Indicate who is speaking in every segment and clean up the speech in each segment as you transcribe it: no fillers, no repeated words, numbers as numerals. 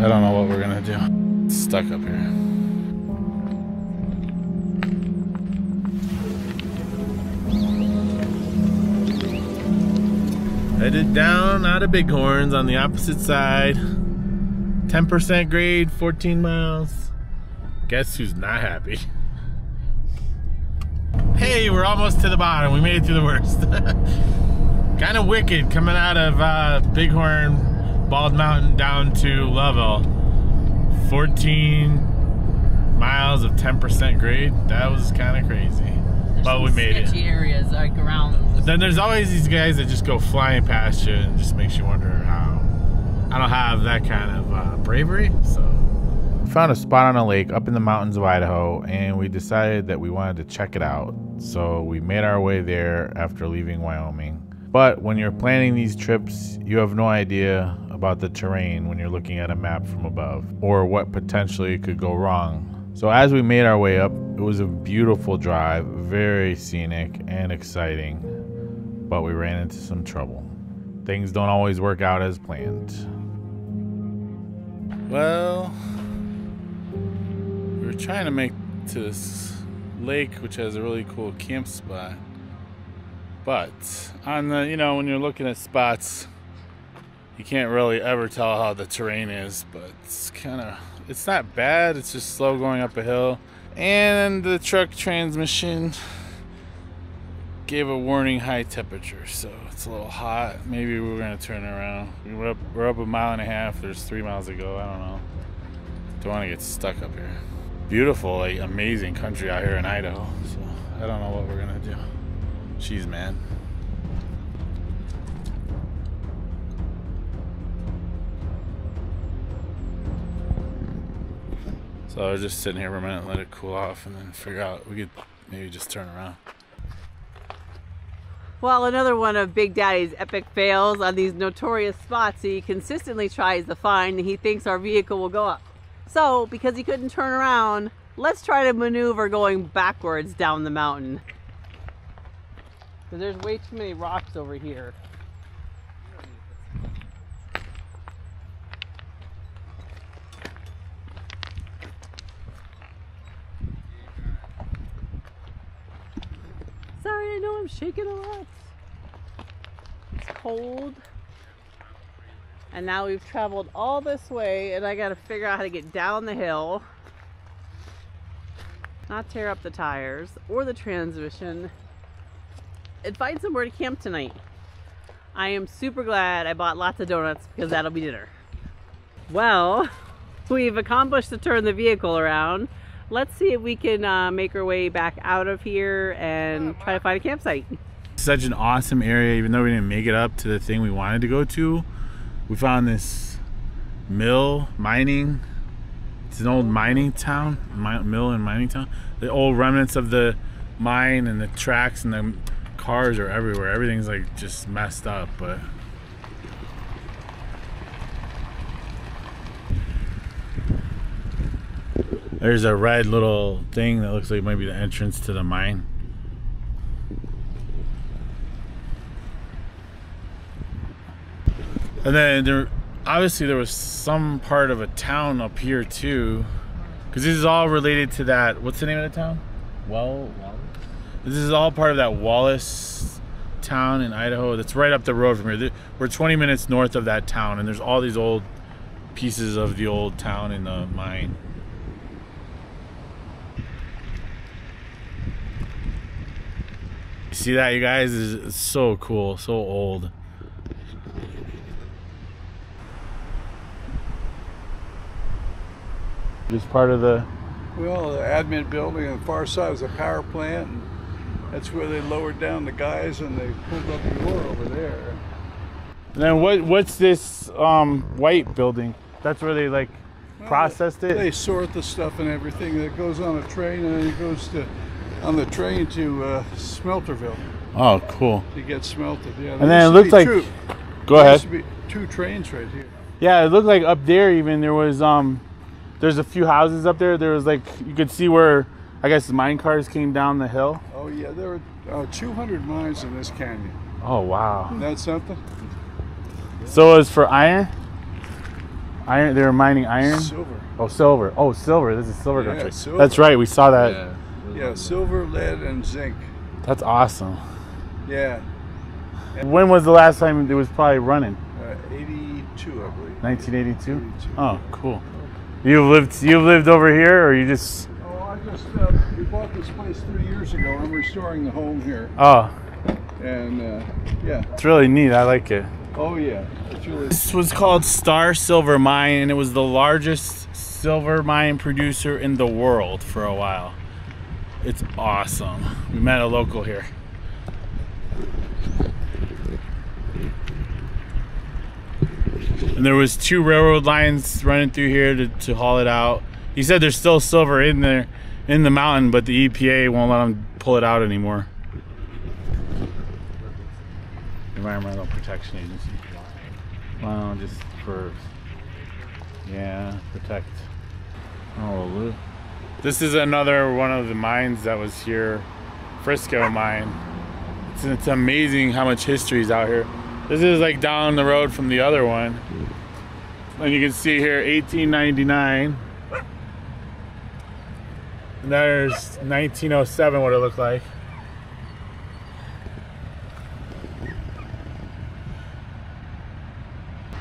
Speaker 1: I don't know what we're gonna do. It's stuck up here. Headed down out of Bighorns on the opposite side. 10% grade, 14 miles. Guess who's not happy? Hey, we're almost to the bottom. We made it through the worst. Kind of wicked coming out of Bighorn, Bald Mountain down to Lovell. 14 miles of 10% grade. That was kind of crazy. But we made it.
Speaker 2: Sketchy areas like around.
Speaker 1: Then there's always these guys that just go flying past you and just makes you wonder how. I don't have that kind of bravery, so. We found a spot on a lake up in the mountains of Idaho, and we decided that we wanted to check it out. So we made our way there after leaving Wyoming. But when you're planning these trips, you have no idea about the terrain when you're looking at a map from above, or what potentially could go wrong. So as we made our way up, it was a beautiful drive, very scenic and exciting, but we ran into some trouble. Things don't always work out as planned. Well, we were trying to make to this lake, which has a really cool camp spot. But on the, you know, when you're looking at spots, you can't really ever tell how the terrain is, but it's not bad. It's just slow going up a hill. And the truck transmission gave a warning high temperature, so it's a little hot. Maybe we're gonna turn around. We're up a mile and a half. There's 3 miles to go. I don't know. Don't want to get stuck up here. Beautiful, like amazing country out here in Idaho. So I don't know what we're gonna do. Jeez, man. So I was just sitting here for a minute, let it cool off, and then figure out we could maybe just turn around.
Speaker 2: Well, another one of Big Daddy's epic fails on these notorious spots he consistently tries to find, and he thinks our vehicle will go up. So, because he couldn't turn around, let's try to maneuver going backwards down the mountain. Because there's way too many rocks over here. Sorry, I know I'm shaking a lot. It's cold. And now we've traveled all this way, and I gotta figure out how to get down the hill. Not tear up the tires or the transmission. And find somewhere to camp tonight. I am super glad I bought lots of donuts because that'll be dinner. Well, we've accomplished to turn the vehicle around. Let's see if we can make our way back out of here and try to find a campsite.
Speaker 1: Such an awesome area, even though we didn't make it up to the thing we wanted to go to. We found this mining. It's an old mining town, mill and mining town. The old remnants of the mine and the tracks and the cars are everywhere. Everything's like just messed up, but there's a red little thing that looks like maybe the entrance to the mine. And then obviously there was some part of a town up here too, because this is all related to that. What's the name of the town? Wallace. This is all part of that Wallace town in Idaho. That's right up the road from here. We're 20 minutes north of that town, and there's all these old pieces of the old town in the mine. See that, you guys? It's so cool, so old. Just part of the...
Speaker 3: Well, the admin building on the far side is a power plant, and that's where they lowered down the guys and they pulled up the ore over there.
Speaker 1: And then what's this white building? That's where they like processed it?
Speaker 3: They sort the stuff and everything that goes on a train, and then it goes on the train to Smelterville.
Speaker 1: Oh, cool.
Speaker 3: To get smelted, yeah.
Speaker 1: And then it looked like... Go ahead.
Speaker 3: There used to be 2 trains right here.
Speaker 1: Yeah, it looked like up there even there was... There's a few houses up there. There was like, you could see where, I guess, the mine cars came down the hill.
Speaker 3: Oh yeah, there were 200 mines in this canyon.
Speaker 1: Oh wow.
Speaker 3: Isn't that something?
Speaker 1: So it's for iron? Iron. They were mining iron.
Speaker 3: Silver.
Speaker 1: Oh, silver. Oh, silver. This is silver
Speaker 3: Yeah,
Speaker 1: country.
Speaker 3: silver.
Speaker 1: That's right. We saw that.
Speaker 3: Yeah, silver, lead, and zinc.
Speaker 1: That's awesome.
Speaker 3: Yeah.
Speaker 1: When was the last time it was probably running?
Speaker 3: 82, I believe.
Speaker 1: 1982.
Speaker 3: 82.
Speaker 1: Oh, cool. You've lived over here, or you just?
Speaker 3: Oh, I just we bought this place 3 years ago. I'm restoring the home here,
Speaker 1: Oh,
Speaker 3: and yeah.
Speaker 1: it's really neat. I like it.
Speaker 3: Oh yeah, it's really.
Speaker 1: This was called Star Silver Mine, and it was the largest silver mine producer in the world for a while. It's awesome. We met a local here. And there was 2 railroad lines running through here to haul it out. He said there's still silver in there, in the mountain, but the EPA won't let them pull it out anymore. Environmental Protection Agency. Well, just for, yeah, protect. Oh, look. This is another one of the mines that was here, Frisco mine. It's amazing how much history is out here. This is like down the road from the other one. And you can see here 1899. And there's 1907, what it looked like.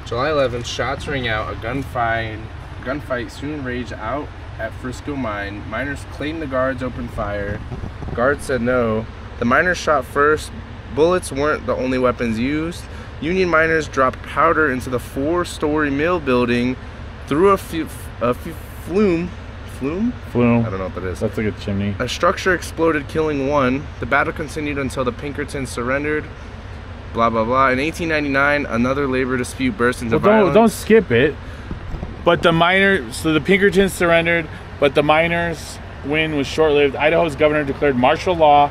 Speaker 4: July 11th, shots ring out. A gunfight soon raged out at Frisco Mine. Miners claimed the guards opened fire. Guards said no. The miners shot first. Bullets weren't the only weapons used. Union miners dropped powder into the 4-story mill building through a flume. Flume?
Speaker 1: Flume.
Speaker 4: I don't know what that is.
Speaker 1: That's like a chimney.
Speaker 4: A structure exploded, killing 1. The battle continued until the Pinkertons surrendered. Blah blah blah. In 1899, another labor dispute burst into violence.
Speaker 1: Don't skip it. But the miners, so the Pinkertons surrendered, but the miners' win was short-lived. Idaho's governor declared martial law,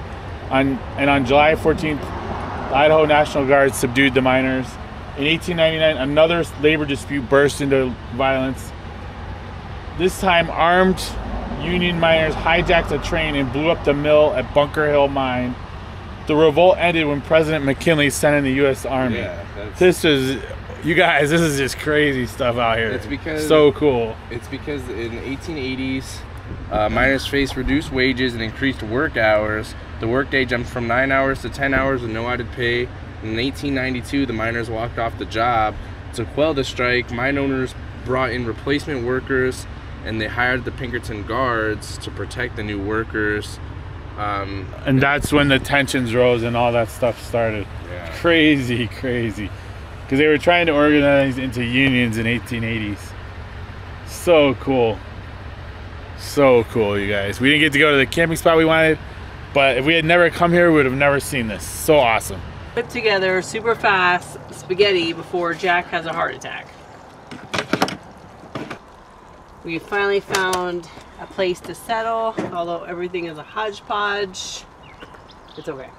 Speaker 1: and on July 14th, the Idaho National Guard subdued the miners. In 1899, another labor dispute burst into violence. This time, armed Union miners hijacked a train and blew up the mill at Bunker Hill Mine. The revolt ended when President McKinley sent in the U.S. Army.
Speaker 4: Yeah,
Speaker 1: this is, you guys, this is just crazy stuff out here.
Speaker 4: It's because
Speaker 1: so cool.
Speaker 4: It's because in the 1880s, miners faced reduced wages and increased work hours. The workday jumped from 9 hours to 10 hours with no added pay. In 1892, the miners walked off the job. To quell the strike, mine owners brought in replacement workers, and they hired the Pinkerton guards to protect the new workers.
Speaker 1: And that's when the tensions rose and all that stuff started.
Speaker 4: Yeah.
Speaker 1: Crazy, crazy. Because they were trying to organize into unions in 1880s. So cool. So cool, you guys. We didn't get to go to the camping spot we wanted, but if we had never come here, we would have never seen this. So awesome.
Speaker 2: Put together super fast spaghetti before Jack has a heart attack. We finally found a place to settle, although everything is a hodgepodge. It's okay.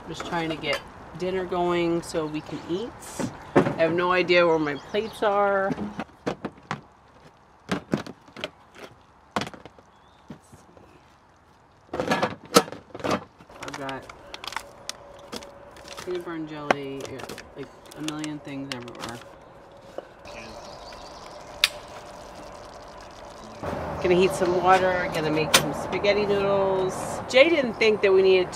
Speaker 2: I'm just trying to get dinner going so we can eat. I have no idea where my plates are. I've got peanut butter and jelly, yeah, like a million things everywhere. Gonna heat some water, gonna make some spaghetti noodles. Jay didn't think that we needed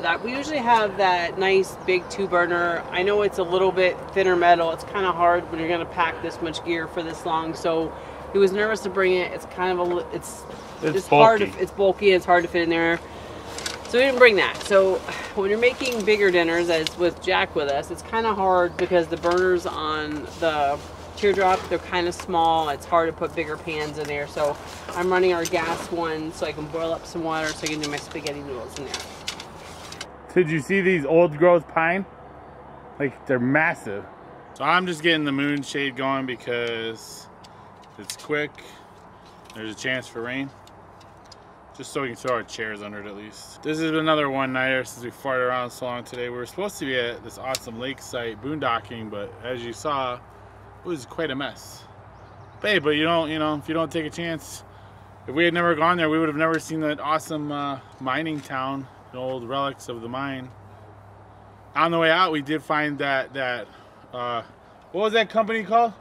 Speaker 2: that we usually have that nice big 2-burner. I know it's a little bit thinner metal. It's kind of hard when you're gonna pack this much gear for this long. So he was nervous to bring it. It's kind of it's hard. It's bulky. It's hard to fit in there. So we didn't bring that. So when you're making bigger dinners, as with Jack with us, it's kind of hard because the burners on the Teardrop, they're kind of small. It's hard to put bigger pans in there. So I'm running our gas one so I can boil up some water so I can do my spaghetti noodles in there.
Speaker 1: Did you see these old growth pine? Like, they're massive. So I'm just getting the moon shade going because it's quick. There's a chance for rain. Just so we can throw our chairs under it at least. This is another one-nighter since we farted around so long today. We were supposed to be at this awesome lake site, boondocking, but as you saw, it was quite a mess. But hey, but you don't, if you don't take a chance, if we had never gone there, we would have never seen that awesome mining town, the old relics of the mine. On the way out, we did find that what was that company called?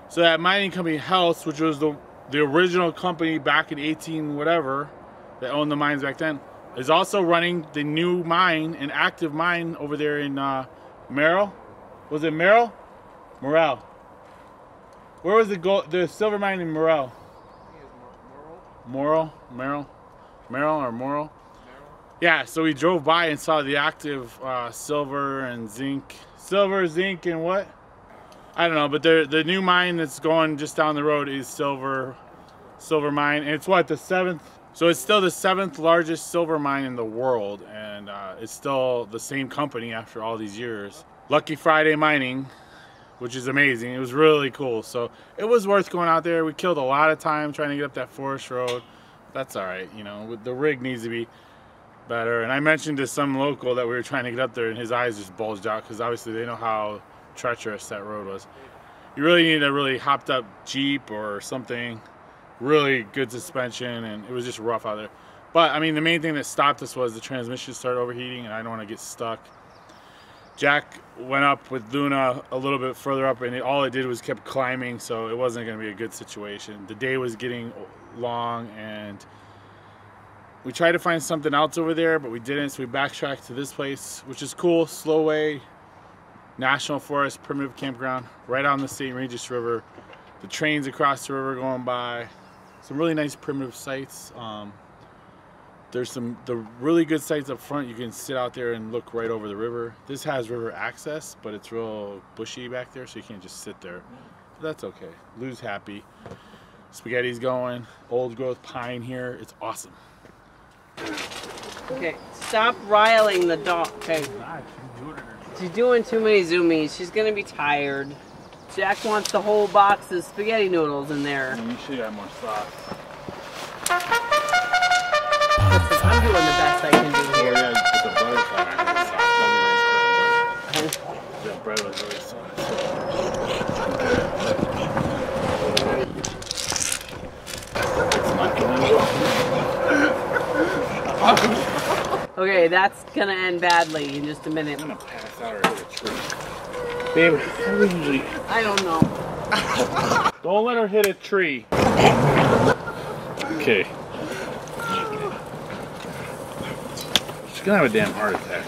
Speaker 1: So that mining company House, which was the original company back in 18 whatever that owned the mines back then, is also running the new mine, an active mine over there in Merrill. Was it Merrill? Morel. Where was the silver mine in Morel? Merrill or Morel? Yeah, so we drove by and saw the active silver, zinc, and what? I don't know, but the new mine that's going just down the road is silver mine, and it's what, the 7th? So it's still the 7th largest silver mine in the world, and it's still the same company after all these years. Lucky Friday mining, which is amazing. It was really cool, so it was worth going out there. We killed a lot of time trying to get up that forest road. That's all right, you know. The rig needs to be better, and I mentioned to some local that we were trying to get up there, and his eyes just bulged out because obviously they know how treacherous that road was. You really need a really hopped up Jeep or something, really good suspension, and it was just rough out there. But I mean, the main thing that stopped us was the transmission started overheating, and I don't want to get stuck. Jack went up with Luna a little bit further up, and all it did was kept climbing, so it wasn't going to be a good situation. The day was getting long, and we tried to find something else over there, but we didn't, so we backtracked to this place, which is cool. Slowway National Forest Primitive Campground, right on the St. Regis River. The trains across the river going by. Some really nice primitive sites. There's the really good sites up front. You can sit out there and look right over the river. This has river access, but it's real bushy back there, so you can't just sit there. But that's okay. Lou's happy. Spaghetti's going. Old growth pine here. It's awesome.
Speaker 2: Okay, stop riling the dog. Okay. She's doing too many zoomies. She's gonna be tired. Jack wants the whole box of spaghetti noodles in there.
Speaker 1: You should have more sauce.
Speaker 2: Listen, I'm doing the best I can do here.
Speaker 1: Yeah, but the butter's like soft. The bread was really soft.
Speaker 2: Okay, that's gonna end badly in just a minute.
Speaker 1: I'm gonna pass out or hit a tree. Babe, how do we usually...
Speaker 2: I don't know.
Speaker 1: Don't let her hit a tree. Okay. She's gonna have a damn heart attack.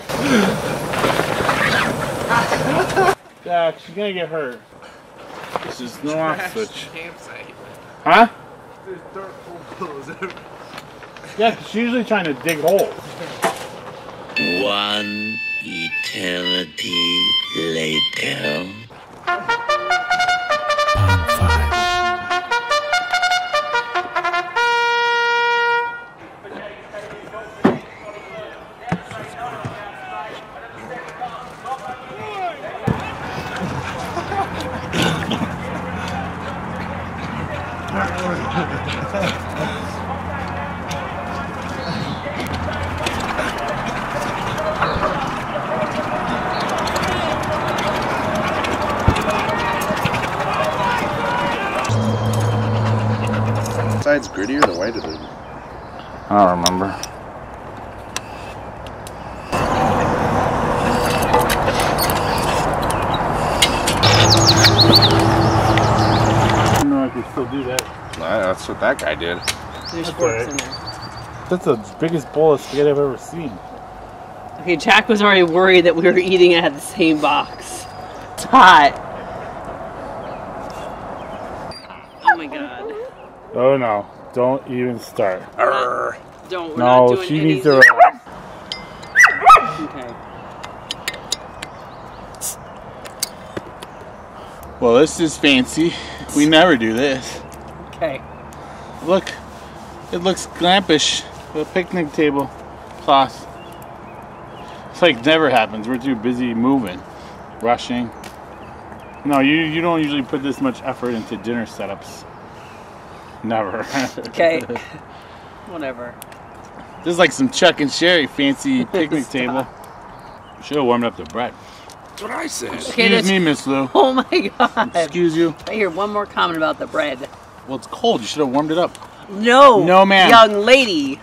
Speaker 1: Jack, she's gonna get hurt. This is no off switch.
Speaker 4: Campsite.
Speaker 1: Huh?
Speaker 4: There's dirt pillows everywhere.
Speaker 1: Yeah, she's usually trying to dig holes.
Speaker 5: One eternity later.
Speaker 4: Side's grittier, the white of the...
Speaker 1: I don't remember. I don't know if I can still do that.
Speaker 4: Nah, that's what that guy did.
Speaker 2: There's forks in there.
Speaker 1: That's the biggest bowl of spaghetti I've ever seen.
Speaker 2: Okay, Jack was already worried that we were eating out of the same box. It's hot. Oh my god.
Speaker 1: Oh no, don't even start.
Speaker 2: Don't. We're
Speaker 1: No,
Speaker 2: not doing
Speaker 1: she
Speaker 2: any
Speaker 1: needs to
Speaker 2: zoom.
Speaker 1: relax.
Speaker 2: Okay.
Speaker 1: Well, this is fancy. We never do this.
Speaker 2: Okay.
Speaker 1: Look, it looks glampish. A picnic table cloth. It's like never happens. We're too busy moving, rushing. No, you don't usually put this much effort into dinner setups. Never.
Speaker 2: Okay. Whatever.
Speaker 1: This is like some Chuck and Sherry fancy picnic table. Should have warmed up the bread.
Speaker 4: That's what I said.
Speaker 2: Okay,
Speaker 1: Excuse me, Miss Lou.
Speaker 2: Oh my god.
Speaker 1: Excuse you.
Speaker 2: I hear one more comment about the bread.
Speaker 1: Well, it's cold. You should have warmed it up.
Speaker 2: No.
Speaker 1: No, ma'am.
Speaker 2: Young lady.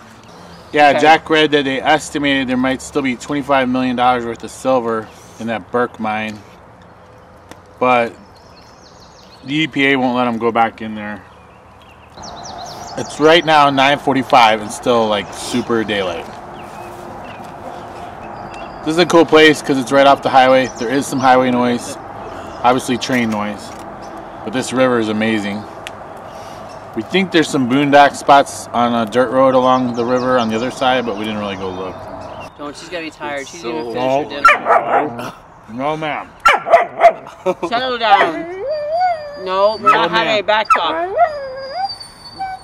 Speaker 1: Yeah,
Speaker 2: Okay.
Speaker 1: Jack read that they estimated there might still be $25 million worth of silver in that Burke mine. But The EPA won't let them go back in there. It's right now 9:45 and still like super daylight. This is a cool place because it's right off the highway. There is some highway noise, obviously train noise, but this river is amazing. We think there's some boondock spots on a dirt road along the river on the other side, but we didn't really go look.
Speaker 2: Don't, she's gonna be tired. She's
Speaker 1: So
Speaker 2: gonna finish her dinner.
Speaker 1: No, ma'am.
Speaker 2: Settle down. No, we're not having a back talk.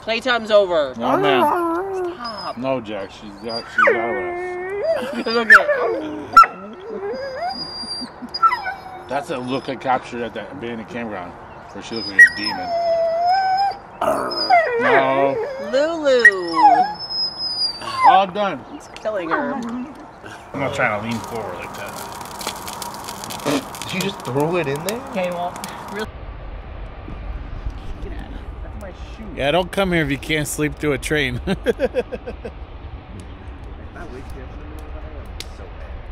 Speaker 2: Playtime's over.
Speaker 1: No, ma'am.
Speaker 2: Stop.
Speaker 1: No, Jack. She's got it.
Speaker 2: Look at.
Speaker 1: That's a look I captured at that abandoned campground where she looked like a demon. No.
Speaker 2: Lulu.
Speaker 1: All done.
Speaker 2: He's killing her.
Speaker 1: I'm not trying to lean forward like that.
Speaker 4: Did you just throw it in there?
Speaker 2: Okay, well, really. Get out of here.
Speaker 4: That's my shoe.
Speaker 1: Yeah, don't come here if you can't sleep through a train.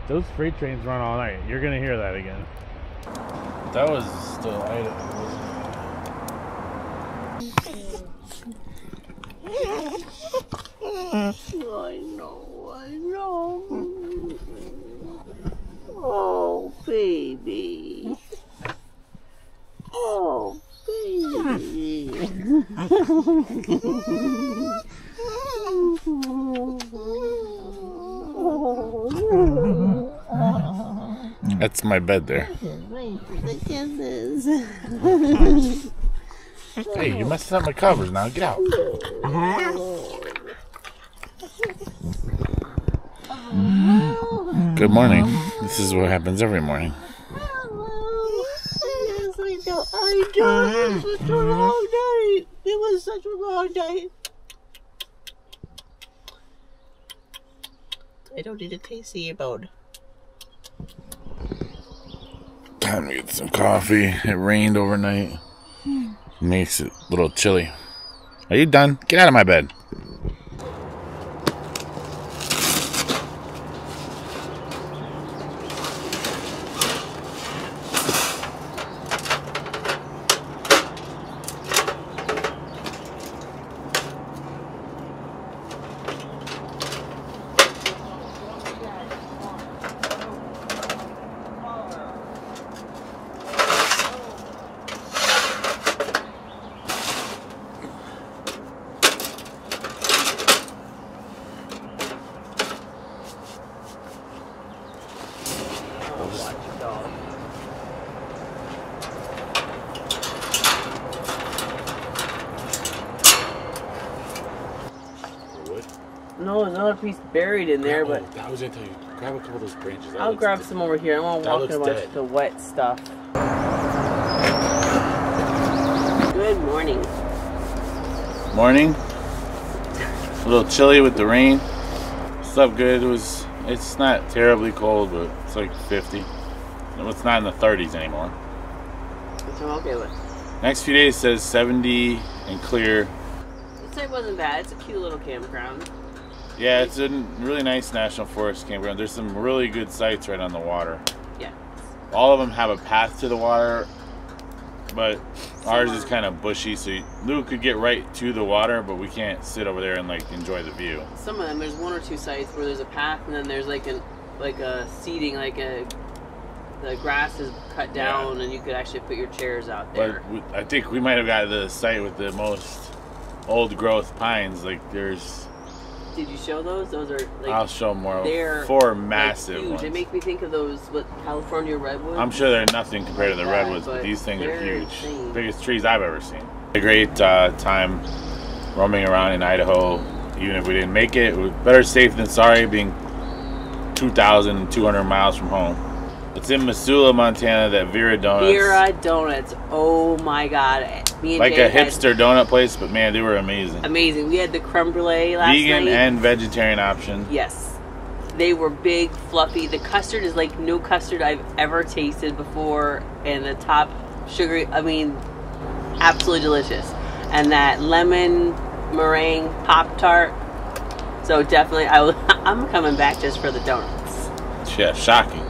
Speaker 1: Those freight trains run all night. You're gonna hear that again. That was still Idaho, wasn't
Speaker 2: I know. Oh, baby. Oh, baby.
Speaker 1: That's my bed there. Hey, you're messing up my covers now. Get out. Good morning. This is what happens every morning.
Speaker 2: I know. It was such a long day. It was such a long day. I don't need a tasty about.
Speaker 1: Time to get some coffee. It rained overnight. Makes it a little chilly. Are you done? Get out of my bed.
Speaker 2: No, there's another piece buried in there, but
Speaker 1: I was gonna tell you, grab a couple of those branches.
Speaker 2: I'll grab some over here. I want to walk in a bunch of the wet stuff. Good morning.
Speaker 1: Morning. A little chilly with the rain. Slept good. It's not terribly cold, but it's like 50. It's not in the 30s anymore.
Speaker 2: Which I'm okay with.
Speaker 1: Next few days says 70 and clear.
Speaker 2: It wasn't bad. It's a cute little campground.
Speaker 1: Yeah, it's a really nice national forest campground. There's some really good sites right on the water.
Speaker 2: Yeah.
Speaker 1: All of them have a path to the water, but ours is kind of bushy, so Lou could get right to the water, but we can't sit over there and like enjoy the view.
Speaker 2: Some of them, there's one or two sites where there's a path, and then there's like a seating, the grass is cut down, and you could actually put your chairs out there.
Speaker 1: But I think we might have got the site with the most old growth pines. Like there's.
Speaker 2: Did you show those? Those are like.
Speaker 1: I'll show more.
Speaker 2: They're
Speaker 1: 4 massive
Speaker 2: huge.
Speaker 1: ones.
Speaker 2: They make me think of those California redwoods.
Speaker 1: I'm sure they're nothing compared to the redwoods, but these things are huge.
Speaker 2: Insane.
Speaker 1: Biggest trees I've ever seen. A great time roaming around in Idaho. Even if we didn't make it, it was better safe than sorry, being 2,200 miles from home. It's in Missoula, Montana, that Vera Donuts.
Speaker 2: Vera Donuts. Oh my God. Me and
Speaker 1: like
Speaker 2: Jay
Speaker 1: a hipster donut place, but man, they were amazing.
Speaker 2: Amazing. We had the creme brulee last night.
Speaker 1: Vegan and vegetarian option.
Speaker 2: Yes. They were big, fluffy. The custard is like no custard I've ever tasted before. And the top sugary, absolutely delicious. And that lemon meringue Pop-Tart. So definitely, I'm coming back just for the donuts.
Speaker 1: Yeah, shocking.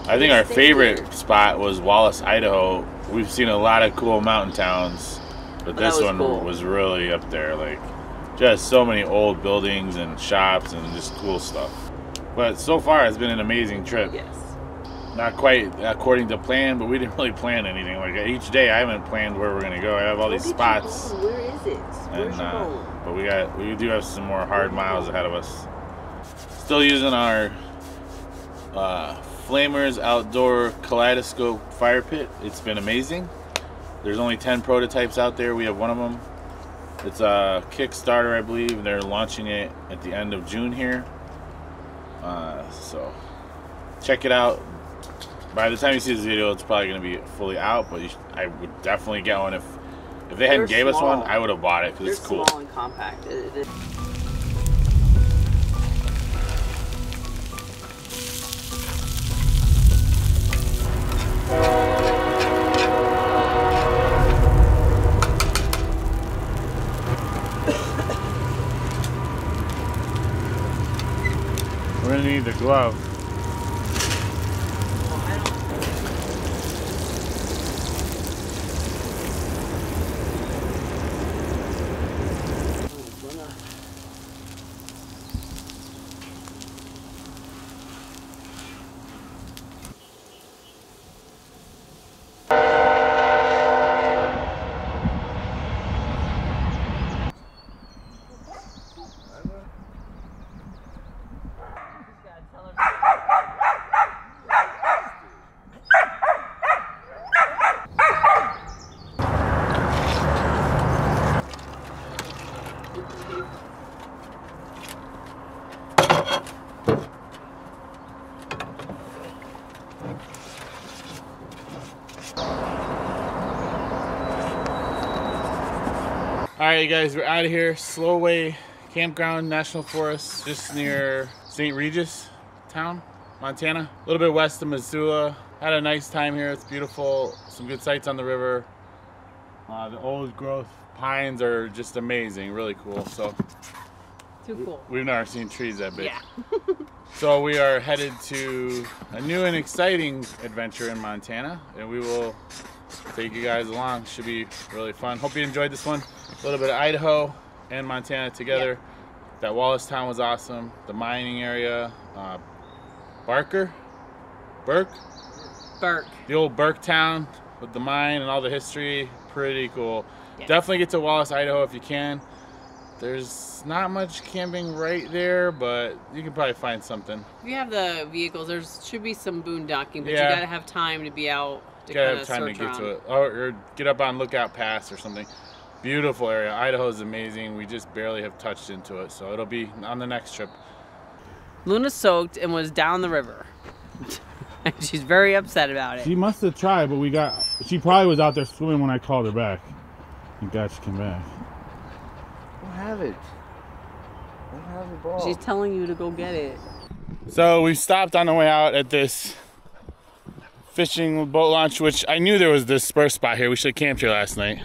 Speaker 1: I think our favorite spot was Wallace, Idaho, we've seen a lot of cool mountain towns, but this one
Speaker 2: cool.
Speaker 1: was really up there. Like, just so many old buildings and shops and just cool stuff. But so far, it's been an amazing trip.
Speaker 2: Yes.
Speaker 1: Not quite according to plan, but we didn't really plan anything. Like, each day, I haven't planned where we're gonna go. I have all these spots.
Speaker 2: Where is it? Where's your home?
Speaker 1: But we do have some more hard miles ahead of us. Still using our Flamers Outdoor Kaleidoscope Fire Pit. It's been amazing. There's only 10 prototypes out there. We have one of them. It's a Kickstarter, I believe. They're launching it at the end of June here. So check it out. By the time you see this video, it's probably going to be fully out, but I would definitely get one. If they hadn't gave us one, I would have bought it because it's cool.
Speaker 2: They're small and compact.
Speaker 1: We're going to need the glove. Alright guys, we're out of here. Slowway Campground National Forest, just near St. Regis town, Montana. A little bit west of Missoula. Had a nice time here. It's beautiful. Some good sights on the river. The old growth pines are just amazing. Really cool. So
Speaker 2: too cool.
Speaker 1: We've never seen trees that big.
Speaker 2: Yeah.
Speaker 1: So we are headed to a new and exciting adventure in Montana, and we will take you guys along. Should be really fun. Hope you enjoyed this one. A little bit of Idaho and Montana together. Yep. That Wallace town was awesome. The mining area, Burke, the old Burke town with the mine and all the history. Pretty cool. Yes. Definitely get to Wallace, Idaho if you can. There's not much camping right there, but you can probably find something.
Speaker 2: If you have the vehicles, there should be some boondocking, but you gotta have time to be out to kind of search around. To it, or get up on Lookout Pass or something. Beautiful area. Idaho is amazing. We just barely have touched into it, so it'll be on the next trip. Luna soaked and was down the river. She's very upset about it.
Speaker 1: She must have tried, but she probably was out there swimming when I called her back. Thank God she came back.
Speaker 4: Don't have it. Don't have the ball.
Speaker 2: She's telling you to go get it.
Speaker 1: So we stopped on the way out at this fishing boat launch, which I knew there was this dispersed spot here. We should have camped here last night.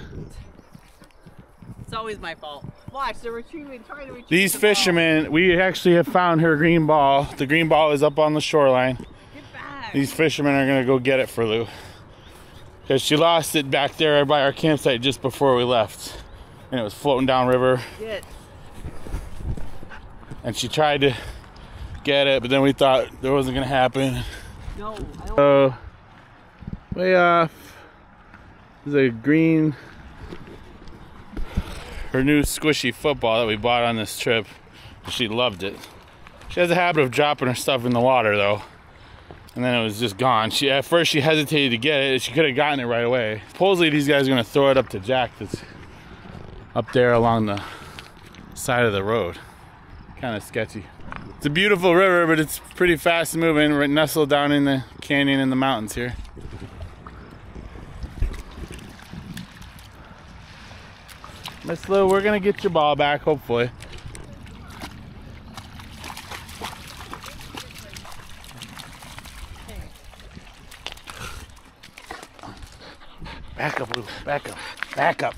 Speaker 2: It's always my fault. Watch, they're trying to retrieve
Speaker 1: These fishermen, we actually have found her green ball. The green ball is up on the shoreline.
Speaker 2: Get back.
Speaker 1: These fishermen are going to go get it for Lou. Because she lost it back there by our campsite just before we left. And it was floating downriver.
Speaker 2: Get.
Speaker 1: And she tried to get it, but then we thought it wasn't going to happen.
Speaker 2: No, I don't.
Speaker 1: So, way off is a green, her new squishy football that we bought on this trip. She loved it. She has a habit of dropping her stuff in the water though, and then it was just gone. At first she hesitated to get it. She could have gotten it right away. Supposedly these guys are going to throw it up to Jack that's up there along the side of the road. Kind of sketchy. It's a beautiful river, but it's pretty fast moving. We're nestled down in the canyon in the mountains here. Miss Lou, we're gonna get your ball back, hopefully. Back up, Lou. Back up. Back up.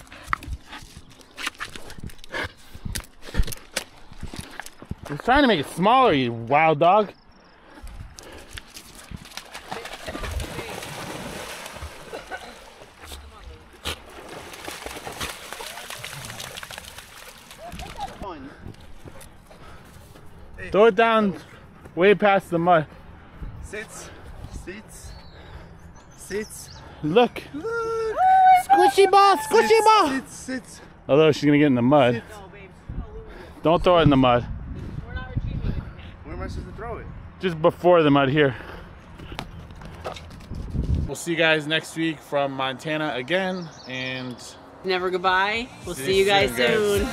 Speaker 1: I was trying to make it smaller, you wild dog. Throw it down way past the mud.
Speaker 4: Sits. Seats. Seats.
Speaker 1: Look.
Speaker 4: Look.
Speaker 1: Squishy ball, squishy ball.
Speaker 4: Sits.
Speaker 1: Although she's gonna get in the mud. Don't throw it in the mud.
Speaker 4: Where am I supposed to throw it?
Speaker 1: Just before the mud here. We'll see you guys next week from Montana again, and
Speaker 2: Never goodbye. We'll see you guys soon.